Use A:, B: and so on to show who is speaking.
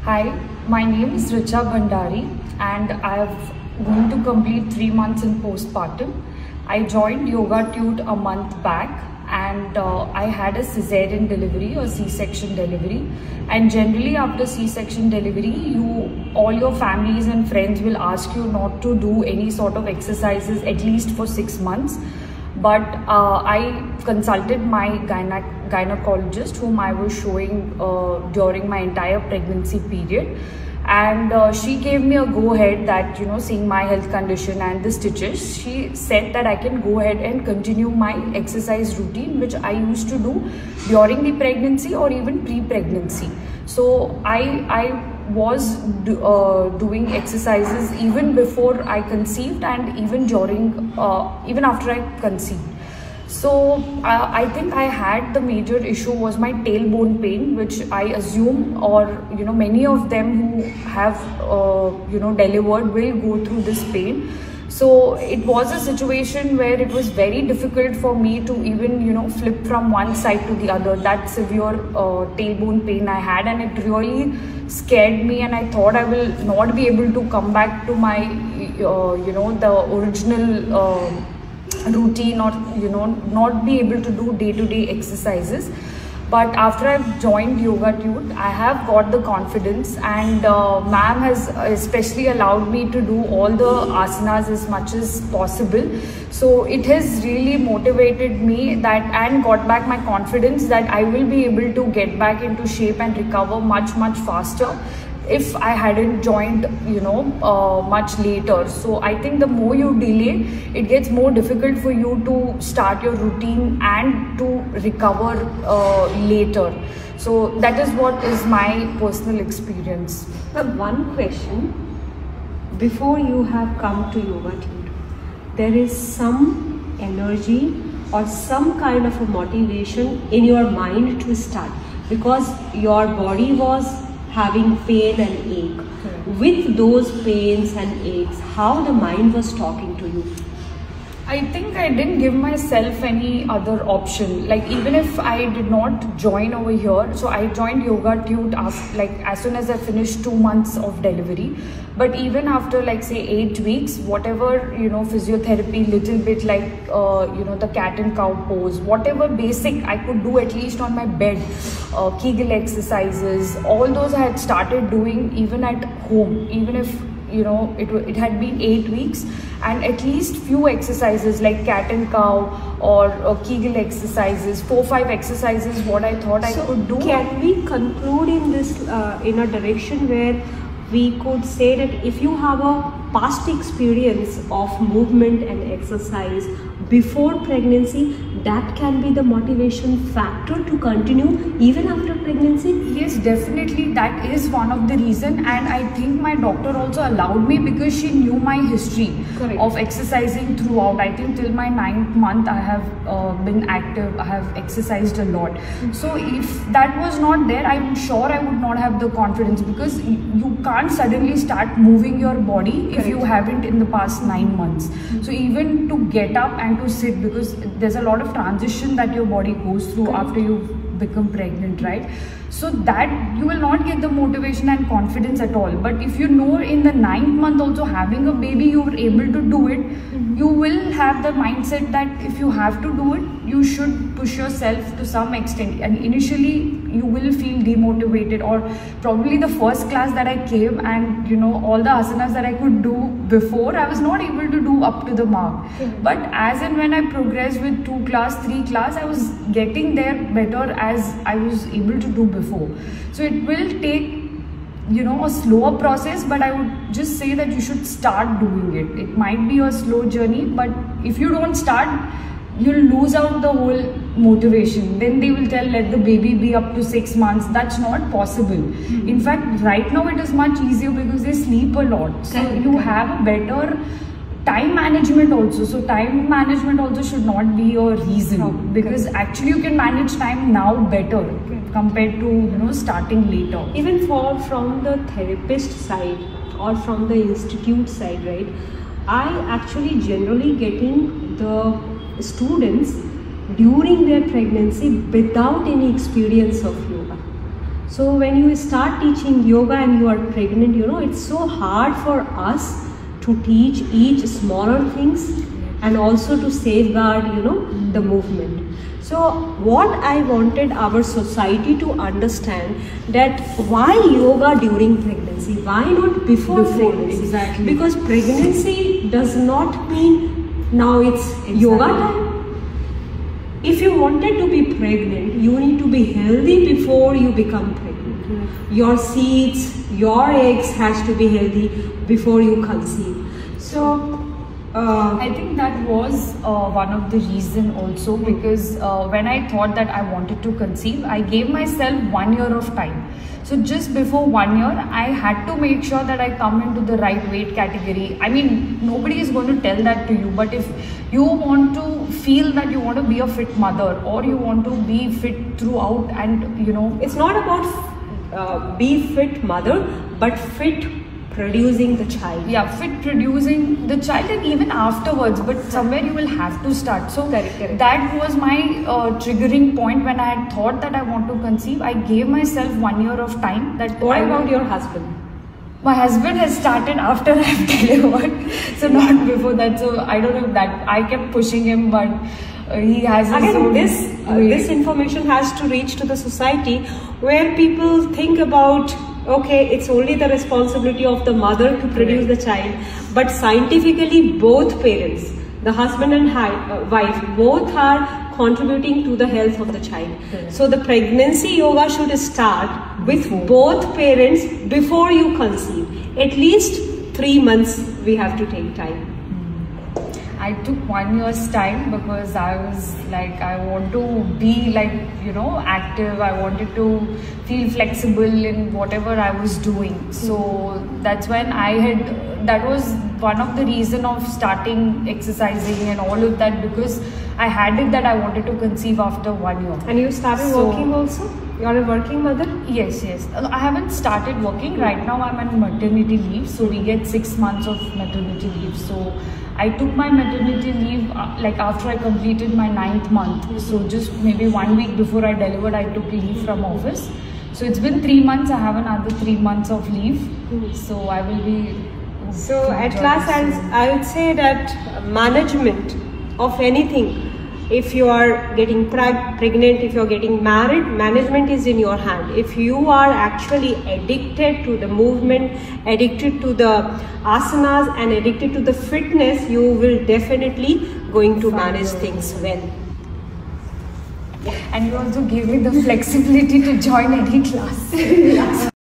A: Hi, my name is Richa Bhandari and I am going to complete 3 months in postpartum. I joined YogaTute a month back and I had a cesarean delivery or C-section delivery, and generally after C-section delivery all your families and friends will ask you not to do any sort of exercises at least for 6 months. But I consulted my gynecologist whom I was showing during my entire pregnancy period, and she gave me a go-ahead that, seeing my health condition and the stitches, she said that I can go ahead and continue my exercise routine which I used to do during the pregnancy or even pre-pregnancy. So I was doing exercises even before I conceived and even even after I conceived. So I think I had the major issue was my tailbone pain, which I assume, or many of them who have delivered will go through this pain. So it was a situation where it was very difficult for me to even flip from one side to the other. That severe tailbone pain I had, and it really scared me, and I thought I will not be able to come back to my the original routine, or not be able to do day-to-day exercises. But after I've joined YogaTute, I have got the confidence, and ma'am has especially allowed me to do all the asanas as much as possible. So it has really motivated me and got back my confidence that I will be able to get back into shape and recover much faster if I hadn't joined much later. So I think the more you delay, it gets more difficult for you to start your routine and to recover later. So that is what is my personal experience.
B: One question: before you have come to YogaTute, there is some energy or some kind of a motivation in your mind to start, because your body was having pain and ache.
A: Correct.
B: With those pains and aches, how the mind was talking to you?
A: I think I didn't give myself any other option. Like, even if I did not join over here, so I joined YogaTute as soon as I finished 2 months of delivery. But even after say 8 weeks, whatever physiotherapy, little bit like the cat and cow pose, whatever basic I could do at least on my bed, Kegel exercises, all those I had started doing even at home, even if it had been 8 weeks, and at least few exercises like cat and cow or Kegel exercises, 4-5 exercises what I thought I could do.
B: Can we conclude in this in a direction where we could say that if you have a past experience of movement and exercise before pregnancy, that can be the motivation factor to continue even after pregnancy?
A: Yes, definitely, that is one of the reason, and I think my doctor also allowed me because she knew my history.
B: Correct.
A: Of exercising throughout. I think till my 9th month I have been active, I have exercised a lot. So if that was not there, I'm sure I would not have the confidence, because you can't suddenly start moving your body. Correct. If you haven't in the past 9 months. So even to get up and to sit, because there's a lot of transition that your body goes through. Correct. After you become pregnant, right? So that you will not get the motivation and confidence at all. But if in the 9th month also having a baby, you were able to do it, you will have the mindset that if you have to do it, you should push yourself to some extent. And initially you will feel demotivated, or probably the first class that I came and all the asanas that I could do before, I was not able to do up to the mark. But as and when I progressed with 2 class, 3 class, I was getting there better as I was able to do before. So it will take a slower process, but I would just say that you should start doing it. It might be a slow journey, but if you don't start, you'll lose out the whole motivation. Then they will tell, let the baby be up to 6 months. That's not possible. In fact, right now it is much easier because they sleep a lot. So you have a better time management also. So time management also should not be a reason, because actually you can manage time now better compared to starting later.
B: Even from the therapist side or from the institute side, right? I actually generally getting the students during their pregnancy without any experience of yoga. So when you start teaching yoga and you are pregnant, you know, it's so hard for us to teach each smaller things and also to safeguard, you know, the movement. So what I wanted our society to understand, that why yoga during pregnancy? Why not before pregnancy?
A: Exactly.
B: Because pregnancy does not mean now it's yoga time. If you wanted to be pregnant, you need to be healthy before you become pregnant. Your seeds, your eggs has to be healthy before you conceive. So
A: I think that was one of the reason also, because when I thought that I wanted to conceive, I gave myself 1 year of time. So just before 1 year, I had to make sure that I come into the right weight category. I mean, nobody is going to tell that to you, but if you want to feel that you want to be a fit mother, or you want to be fit throughout, and you know,
B: it's not about be fit mother, but fit producing the child.
A: Yeah, fit producing the child, and even afterwards, but somewhere you will have to start. So
B: correct.
A: That was my triggering point when I had thought that I want to conceive. I gave myself 1 year of time. That
B: what about your husband?
A: My husband has started after I've delivered, so not before that. So I don't know if that I kept pushing him, but he has his own
B: this information has to reach to the society, where people think about, okay, it's only the responsibility of the mother to produce the child, but scientifically both parents, the husband and wife, both are contributing to the health of the child. So the pregnancy yoga should start with both parents before you conceive. At least 3 months we have to take time.
A: I took 1 year's time because I was like, I want to be like, you know, active. I wanted to feel flexible in whatever I was doing. So that's when that was one of the reason of starting exercising and all of that, because I had it that I wanted to conceive after 1 year.
B: And you started working also? You are a working mother?
A: Yes. I haven't started working. Right now I'm on maternity leave. So we get 6 months of maternity leave. So I took my maternity leave like after I completed my 9th month. So just maybe 1 week before I delivered, I took leave from office. So it's been 3 months. I have another 3 months of leave. So I will be...
B: So at last I would say that management of anything, if you are getting pregnant, if you are getting married, management is in your hand. If you are actually addicted to the movement, addicted to the asanas and addicted to the fitness, you will definitely going to manage things well.
A: And you also gave me the flexibility to join any class.